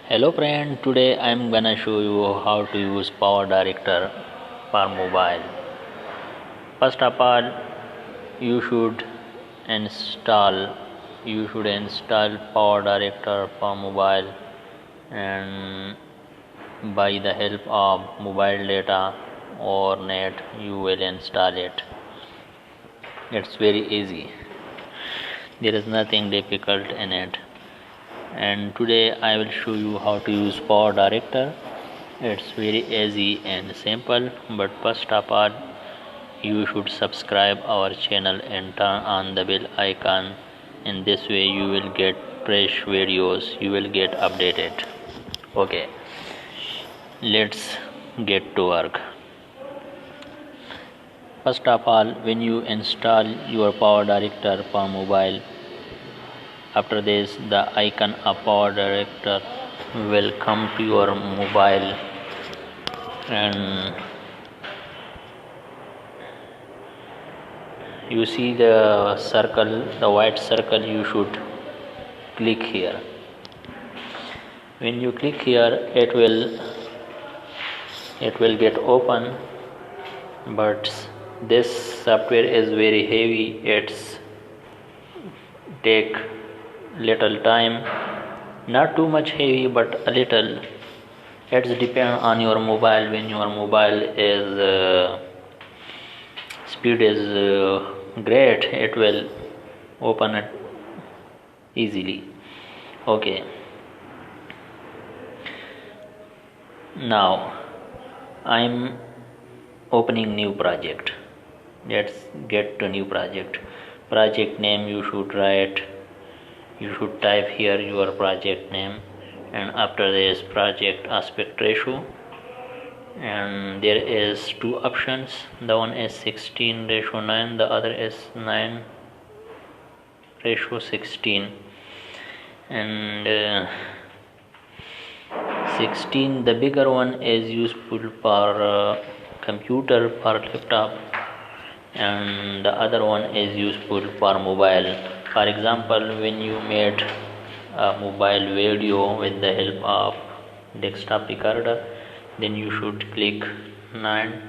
Hello friend, today I'm gonna show you how to use Power Director for mobile. First of all, you should install Power Director for mobile, and by the help of mobile data or net you will install it. It's very easy. There is nothing difficult in it. And today I will show you how to use Power Director. It's very easy and simple, but first of all you should subscribe our channel and turn on the bell icon. In this way you will get fresh videos, you will get updated. Okay, let's get to work. First of all, when you install your Power Director for mobile, after this the icon of Power Director will come to your mobile, and you see the circle, the white circle. You should click here. When you click here, it will get open, but this software is very heavy. It's take little time, not too much heavy but a little. It's depend on your mobile. When your mobile is speed is great, it will open it easily. Okay, now I'm opening new project. Let's get to new project. Project name you should write, you should type here your project name, and after this project aspect ratio, and there is two options. The one is 16:9, the other is 9:16, and 16, the bigger one is useful for computer, for laptop, and the other one is useful for mobile. For example, when you made a mobile video with the help of desktop recorder, then you should click 9.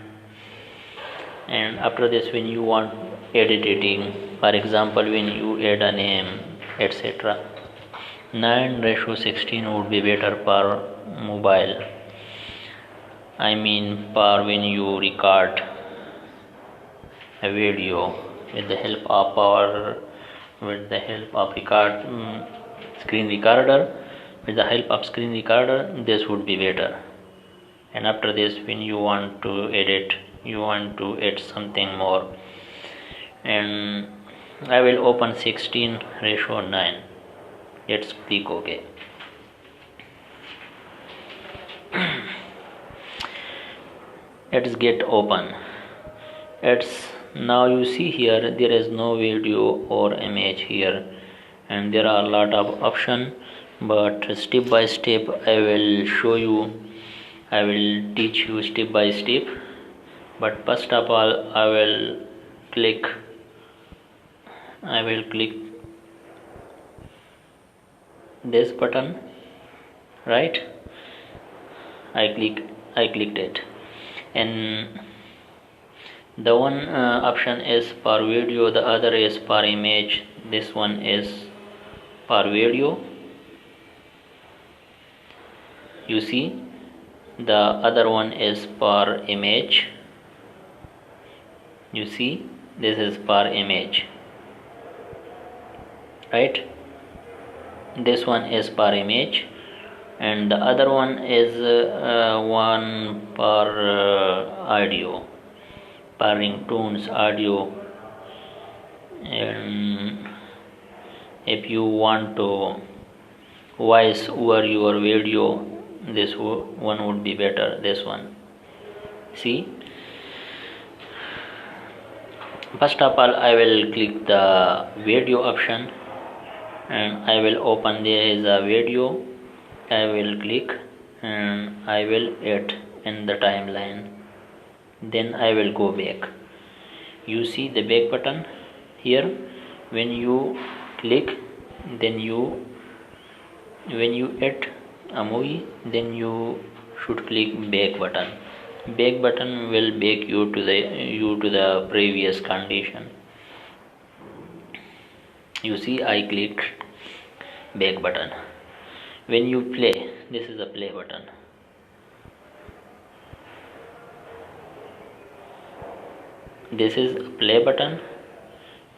And after this, when you want editing, for example when you add a name, etc., 9:16 would be better for mobile. I mean for when you record a video with the help of screen recorder. With the help of screen recorder, this would be better. And after this, when you want to edit, you want to add something more, and I will open 16:9. Let's click OK. Let's get open. It's now you see here there is no video or image here, and there are a lot of options, but step by step I will show you. I will teach you step by step. But first of all I will click this button, right? I clicked it, and the one option is for video, the other is for image. This one is for video. You see, the other one is for image. You see, this is for image, right? This one is for image, and the other one is one for audio, for ringtones audio. And if you want to voice over your video, this one would be better. This one, see. First of all I will click the video option, and I will open. There is a video. I will click and I will add in the timeline. Then I will go back. You see the back button here. When you click, then when you add a movie, then you should click back button. Back button will back you to the previous condition. You see, I clicked back button. When you play, this is the play button. This is a play button.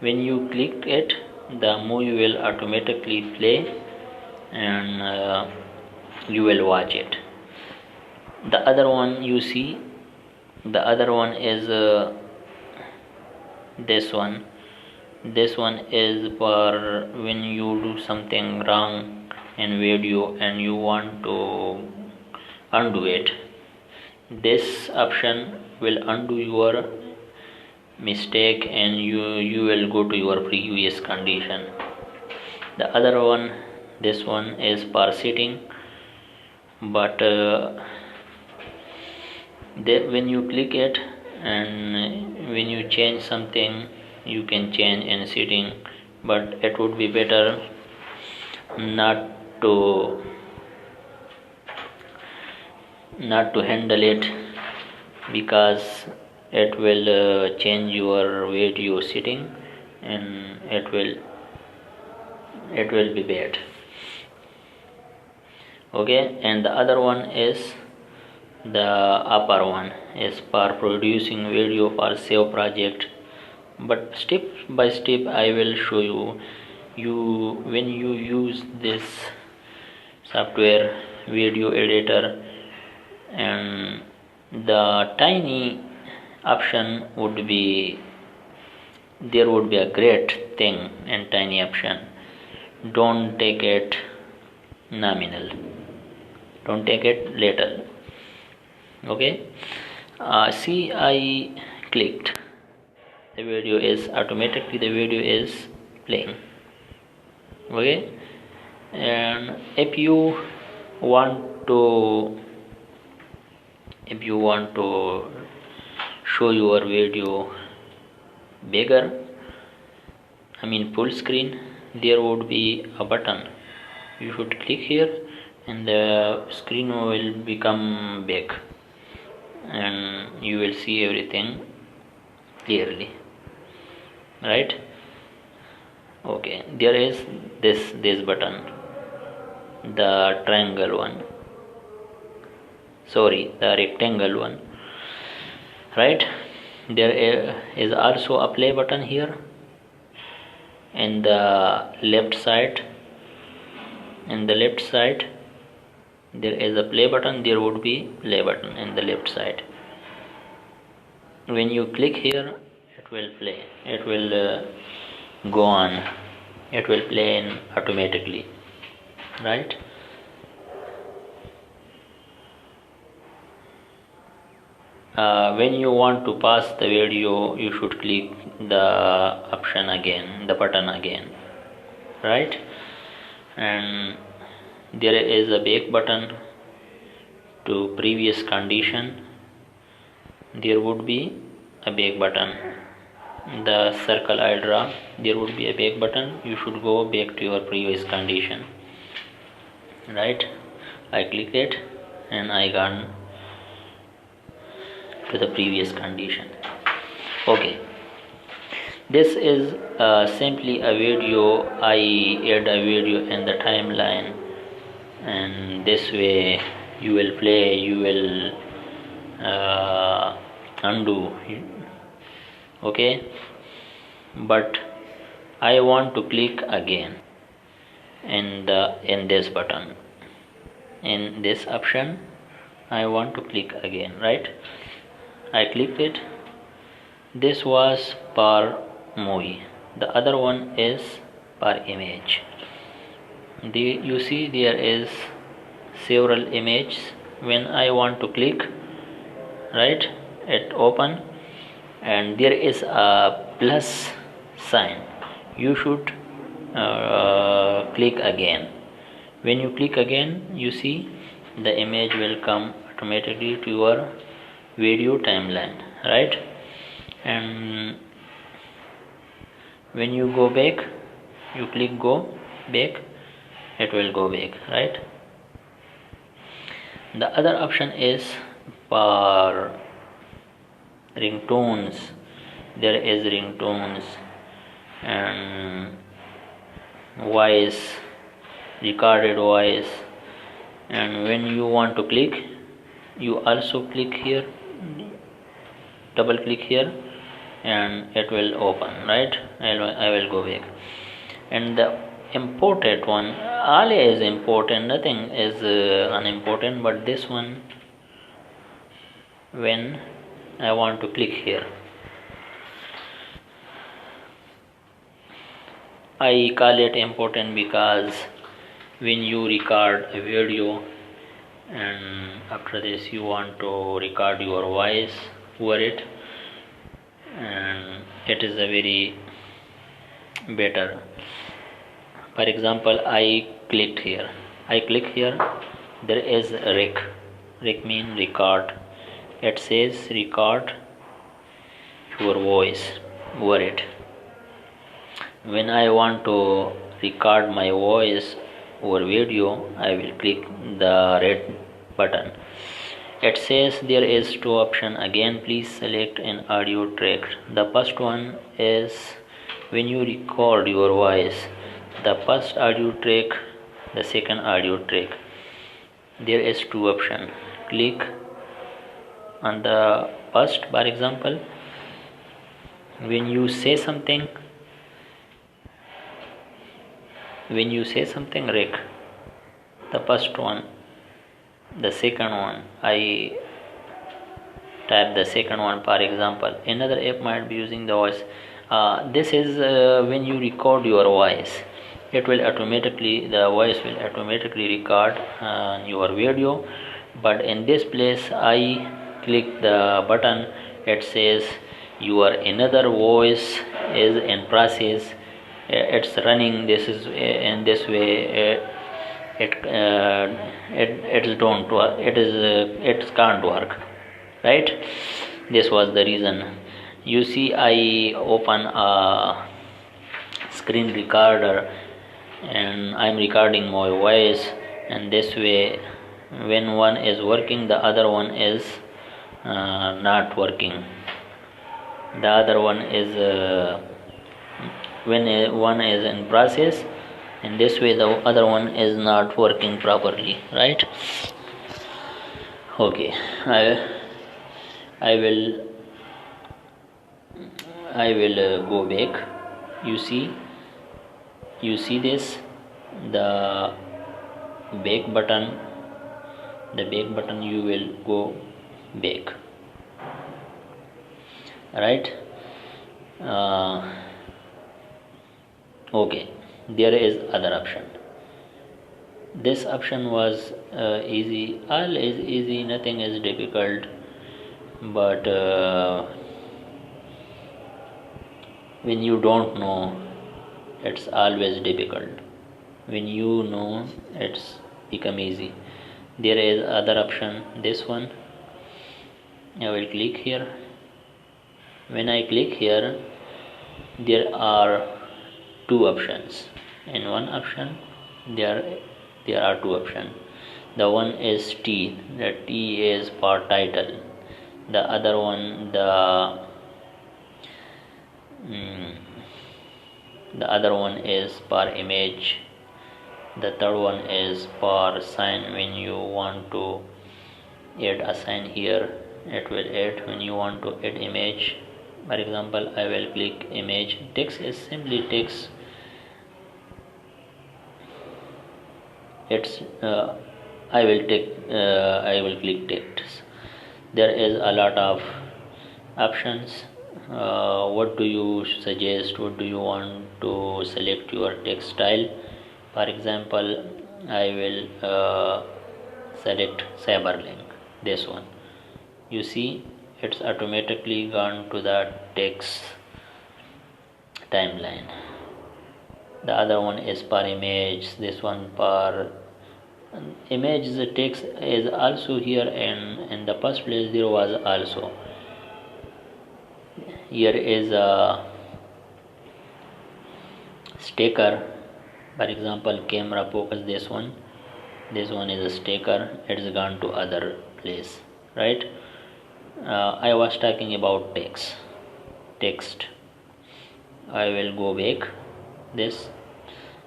When you click it, the movie will automatically play, and you will watch it. The other one, you see, the other one is this one. This one is for when you do something wrong in video and you want to undo it. This option will undo your mistake and you will go to your previous condition. The other one, this one is for setting, but when you click it and when you change something, you can change in setting, but it would be better not to handle it, because it will change your video setting and it will be bad. Okay, and the other one is the upper one is for producing video for save project, but step by step I will show you when you use this software video editor, and the tiny option would be there would be a great thing in tiny option. Don't take it nominal, don't take it little. Okay, see, I clicked, the video is automatically playing. Okay, and if you want to show your video bigger, I mean full screen, there would be a button. You should click here and the screen will become big and you will see everything clearly, right? Okay, there is this button, the triangle one, sorry, the rectangle one, right? There is also a play button here in the left side. In the left side there is a play button, there would be play button in the left side. When you click here, it will play, it will go on, it will play in automatically, right? When you want to pause the video, you should click the option again, the button again, right? And there is a back button to previous condition. There would be a back button, the circle I draw, there would be a back button. You should go back to your previous condition, right? I click it and I gone to the previous condition. Okay, this is simply a video. I add a video in the timeline, and this way you will play, you will undo. Okay, but I want to click again in this button, in this option. I want to click again, right? I clicked it. This was per movie, the other one is per image. You see there is several images. When I want to click, right, it open and there is a plus sign. You should click again. When you click again, you see the image will come automatically to your video timeline, right? And when you go back, you click go back, it will go back, right? The other option is for ringtones. There is ringtones and voice, recorded voice, and when you want to click, you also click here, double click here, and it will open, right? I will go back. And the important one, all is important, nothing is unimportant, but this one, when I want to click here, I call it important because when you record a video and after this you want to record your voice over it, and it is a very better. For example, I click here, there is rec mean record. It says record your voice over it. When I want to record my voice over video, I will click the red button. It says there is two options. Again, please select an audio track. The first one is when you record your voice, the first audio track, the second audio track. There is two options. Click on the first. For example, when you say something, rec, the first one, the second one, I type the second one. For example, another app might be using the voice. This is when you record your voice, the voice will automatically record your video. But in this place, I click the button. It says your another voice is in process. It's running. This is in this way. It don't work. It can't work, right? This was the reason. You see, I open a screen recorder and I'm recording my voice, and this way, when one is working, the other one is not working. The other one is when one is in process, and this way the other one is not working properly, right? Okay, I will go back. You see this, the back button, you will go back, right? Okay, there is other option. This option was easy. All is easy, nothing is difficult, but when you don't know, it's always difficult. When you know, it's become easy. There is other option, this one. I will click here. When I click here, there are two options. In one option, there are two options. The one is T. The T is for title. The other one, the other one is for image. The third one is for sign. When you want to add a sign here, it will add. When you want to add image, for example, I will click image. Text is simply text. It's I will click text. There is a lot of options. What do you suggest? What do you want to select your text style? For example, I will select Cyberlink, this one. You see, it's automatically gone to the text timeline. The other one is per image. This one per image. The text is also here, and in the first place there was also. Here is a sticker. For example, camera focus, this one. This one is a sticker, it's gone to other place, right? I was talking about text. I will go back this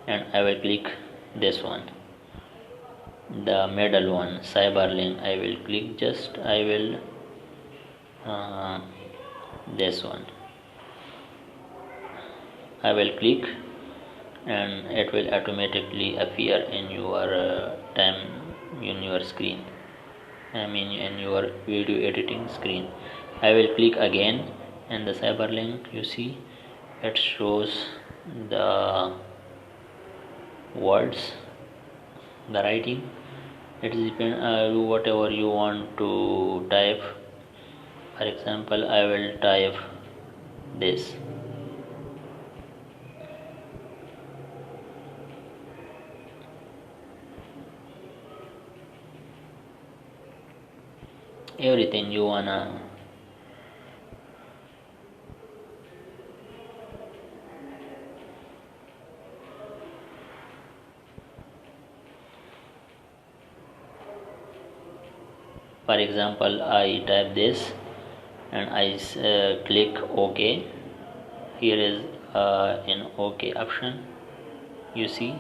and I will click this one, the middle one, cyberlink. I will click, just I will uh, this one I will click, and it will automatically appear in your in your screen, I mean in your video editing screen. I will click again, and the cyberlink, you see, it shows the words, the writing. It depends whatever you want to type. For example, I will type this. Everything you wanna. For example, I type this and I click OK. Here is an OK option. You see,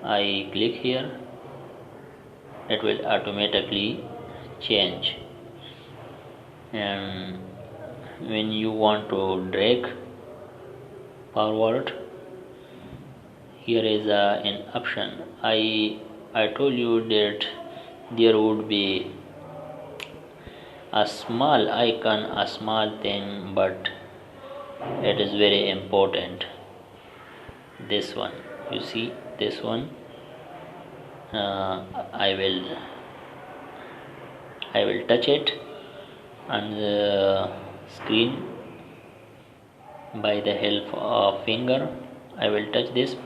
I click here, it will automatically change. And when you want to drag forward, here is an option. I told you that there would be a small icon, a small thing, but it is very important. This one, you see, this one. I will touch it on the screen by the help of finger. I will touch this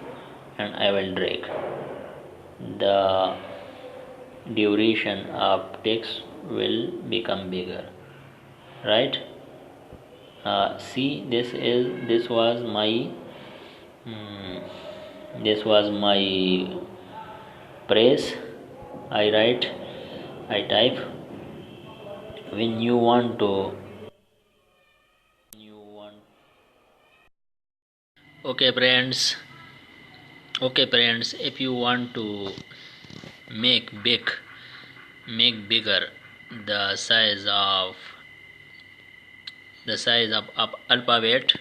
and I will drag. The duration of text will become bigger, right? See, this was my press. I write, I type. When you want to, you want. Okay, friends. Okay, friends. If you want to make bigger the size of alphabet,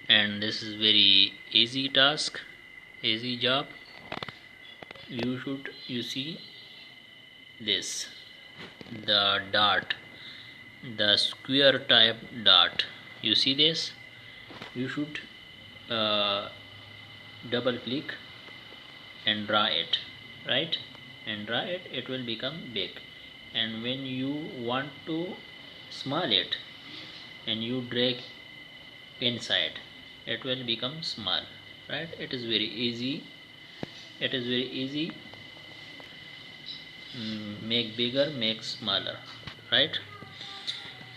and this is very easy task, easy job. You see this, the dot, the square type dot, you see this. You should double click and draw it, right? And draw it, it will become big. And when you want to small it and you drag inside, it will become small, right? It is very easy. It is very easy. Make bigger, make smaller, right?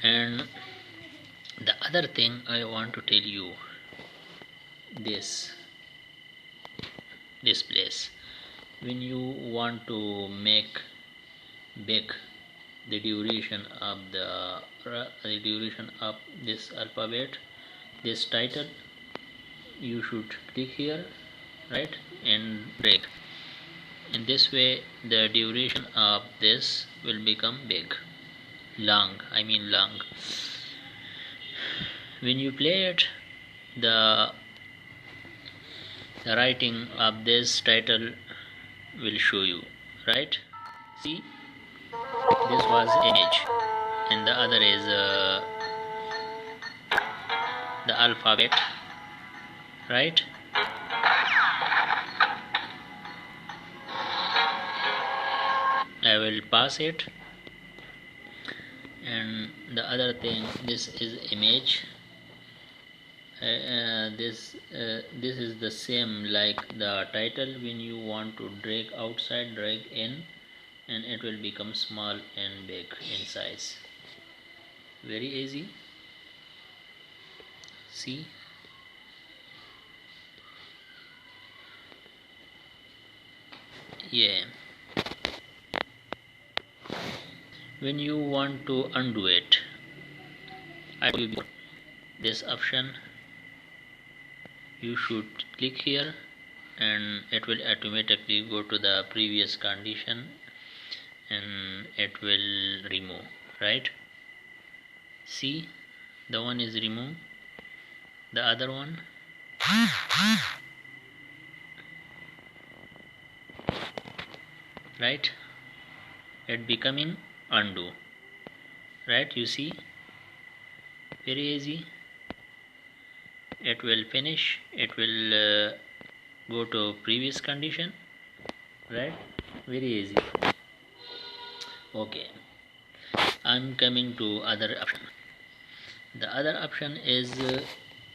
And the other thing I want to tell you, this place, when you want to make big the duration of this alphabet, this title, you should click here, right, and drag. In this way the duration of this will become big, long, I mean long. When you play it, the writing of this title will show you, right? See, this was image and the other is the alphabet, right? I will pass it. And the other thing, this is image. This is the same like the title. When you want to drag outside, drag in, and it will become small and big in size. Very easy. See, yeah. when you want to undo it, I told you before, this option you should click here and it will automatically go to the previous condition and it will remove, right? See, the one is removed, the other one right, it becoming undo, right? You see, very easy. It will finish, it will go to previous condition, right? Very easy. Okay, I'm coming to other option. The other option is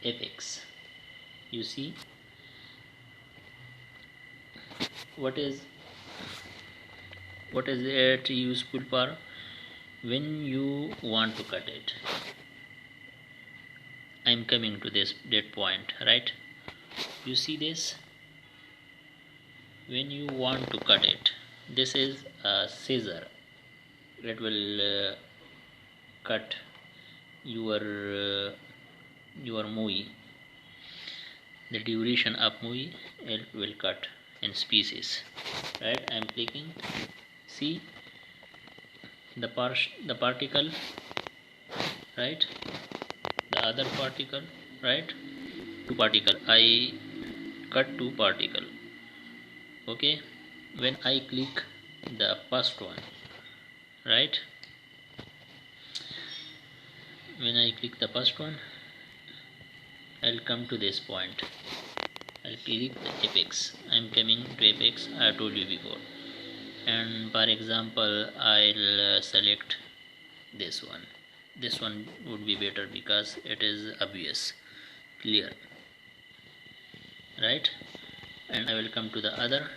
apex. You see, what is it useful for? When you want to cut it, I'm coming to this dead point, right? You see this, when you want to cut it, this is a scissor, it will cut your movie, the duration of movie, it will cut in species, right? I'm clicking, see the particle, right? The other particle, right? Two particle, I cut two particle. Okay, when I click the first one, right, when I click the first one, I'll come to this point, I'll click the apex, I'm coming to apex, I told you before, and for example I'll select this one. This one would be better because it is obvious, clear, right? And I will come to the other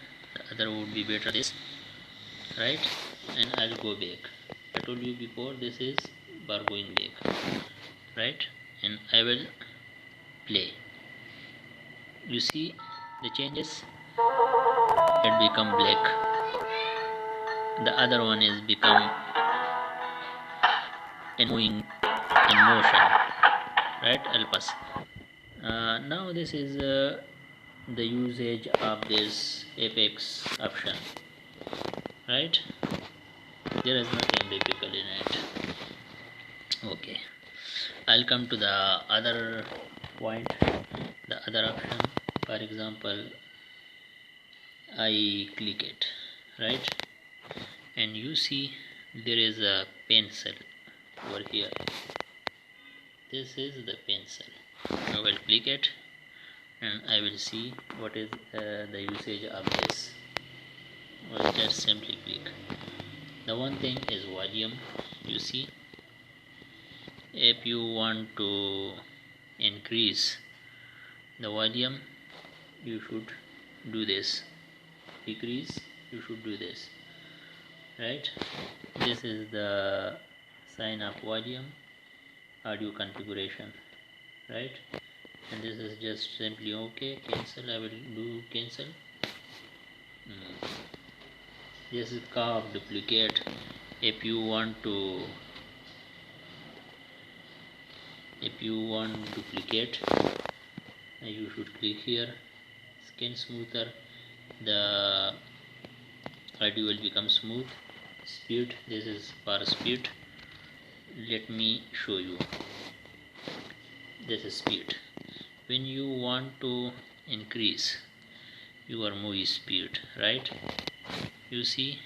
would be better, this, right? And I'll go back, I told you before this is bar going back, right? And I will play, you see the changes, it become black, the other one is become in motion, right? I'll pass. Now this is the usage of this apex option, right? There is nothing difficult in it. Okay, I'll come to the other point, the other option. For example, I click it, right? And you see there is a pencil over here, this is the pencil. I will click it and I will see what is the usage of this. Well, just simply click. The one thing is volume, you see, if you want to increase the volume, you should do this, decrease, you should do this, right? This is the sign of volume, audio configuration, right? And this is just simply okay, cancel, I will do cancel. This is called duplicate. If you want duplicate, you should click here, skin smoother, the audio will become smooth. Speed, this is for speed, let me show you, this is speed. When you want to increase your movie speed, right, you see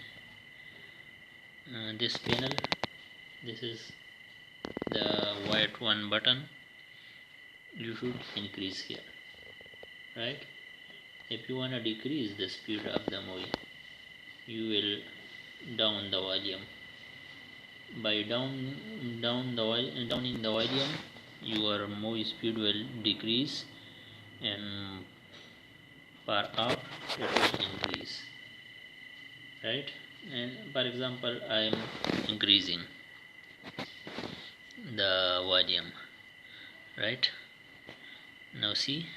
this panel, this is the white one button, you should increase here, right? If you want to decrease the speed of the movie, you will down the volume. By downing the volume, your movie speed will decrease, and for up it will increase, right? And for example, I am increasing the volume, right? Now see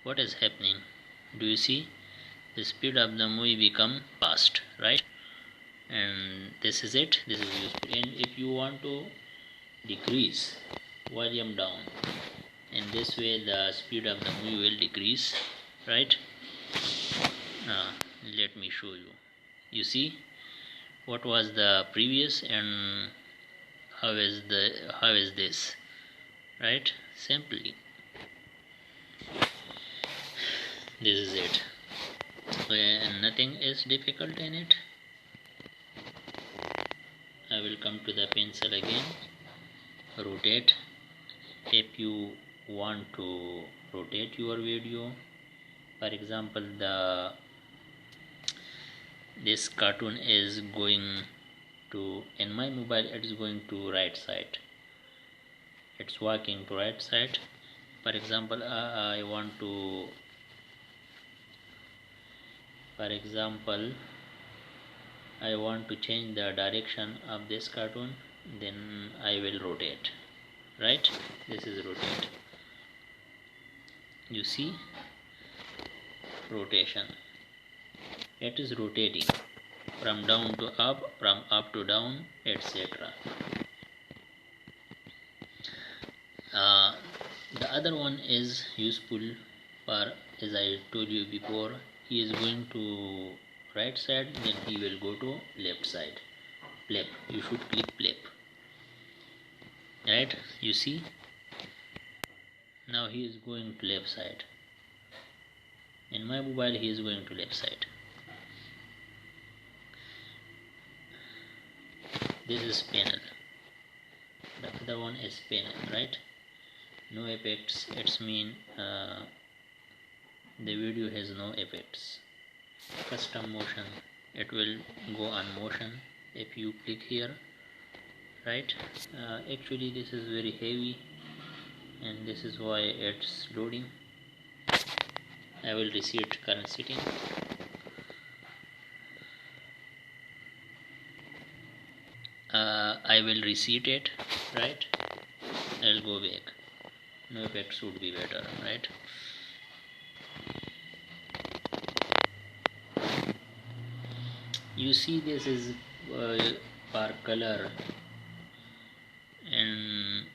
what is happening. Do you see the speed of the movie become fast, right? and this is it. This is useful. And if you want to decrease volume down, in this way the speed of the movie will decrease, right? Let me show you. You see what was the previous and how is this, right? Simply this is it. And nothing is difficult in it. I will come to the pencil again, rotate. If you want to rotate your video, for example, this cartoon is going to, in my mobile it is going to right side, it's walking to right side. For example, I want to, I want to change the direction of this cartoon, then I will rotate, right? This is rotate. You see rotation, it is rotating from down to up, from up to down, etc. The other one is useful for, as I told you before, he is going to right side, then he will go to left side. Flip, you should click flip, right? You see now he is going to left side. In my mobile he is going to left side. This is panel, the other one is panel, right? No effects, it's mean the video has no effects. Custom motion, it will go on motion if you click here, right? Actually this is very heavy and this is why it's loading. I will reset current setting. I will reset it, right? I'll go back. No effect should be better, right? You see this is for color, and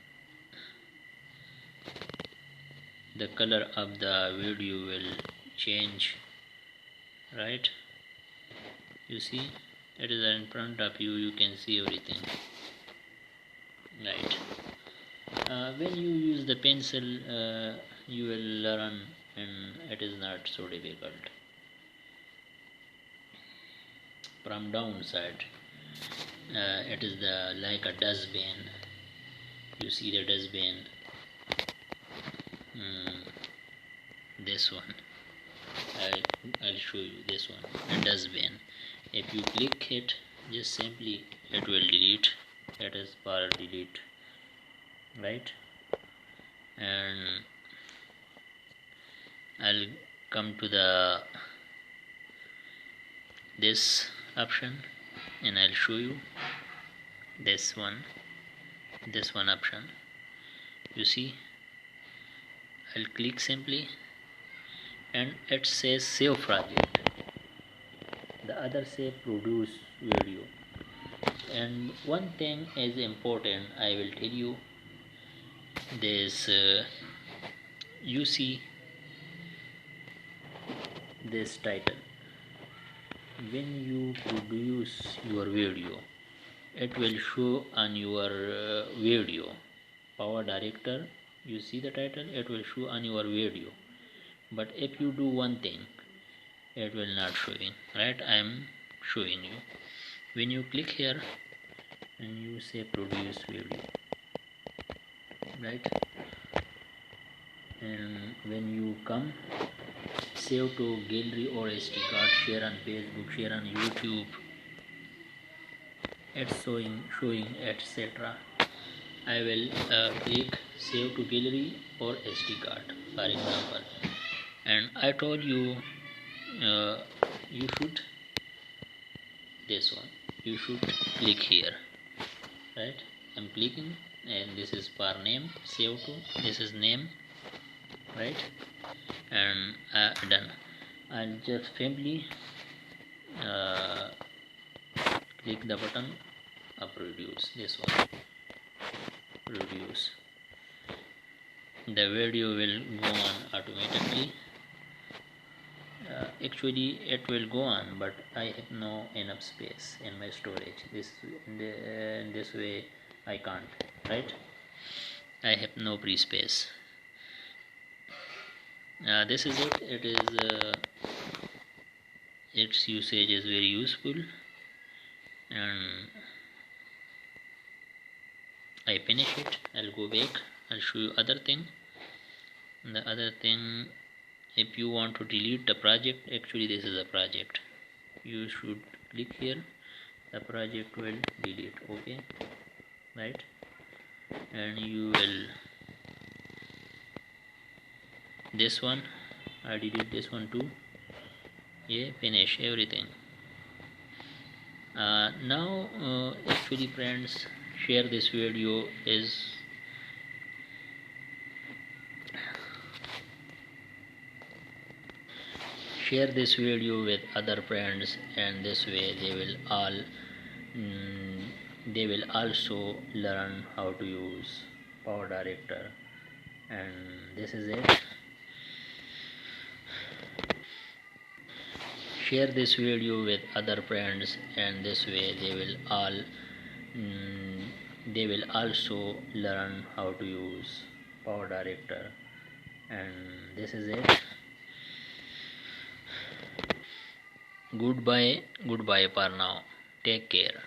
the color of the video will change, right? You see it is in front of you, you can see everything, right? When you use the pencil you will learn, and it is not so difficult. From downside, it is the like a dustbin. You see the dustbin, this one, I'll show you this one, a dustbin. If you click it, just simply it will delete. It is for delete, right? And I'll come to this option and I'll show you this one option. You see, I'll click simply and it says save project, the other say produce video. And one thing is important, I will tell you this. You see this title, when you produce your video, it will show on your video, power director. You see the title, it will show on your video. But if you do one thing, it will not showing, right? I am showing you. When you click here and you say produce video, right? And when you come save to gallery or SD card, share on Facebook, share on YouTube, it's showing etc. I will click save to gallery or SD card, for example, and I told you you should, this one, you should click here, right? I'm clicking and this is for name, save to, this is name, right? And done. I'll just simply click the button of produce, this one, produce. The video will go on automatically. Actually it will go on, but I have no enough space in my storage. In this way I can't, right? I have no free space. This is it. It is its usage is very useful, and I finish it. I'll go back. I'll show you other thing. The other thing, if you want to delete the project, actually this is a project. You should click here. The project will delete. Okay, right? And you will this one. I delete this one too. Yeah, finish everything. Now actually friends, share this video is share this video with other friends, and this way they will also learn how to use powerdirector. And this is it. Share this video with other friends, and this way they will also learn how to use powerdirector. And this is it. Goodbye for now. Take care.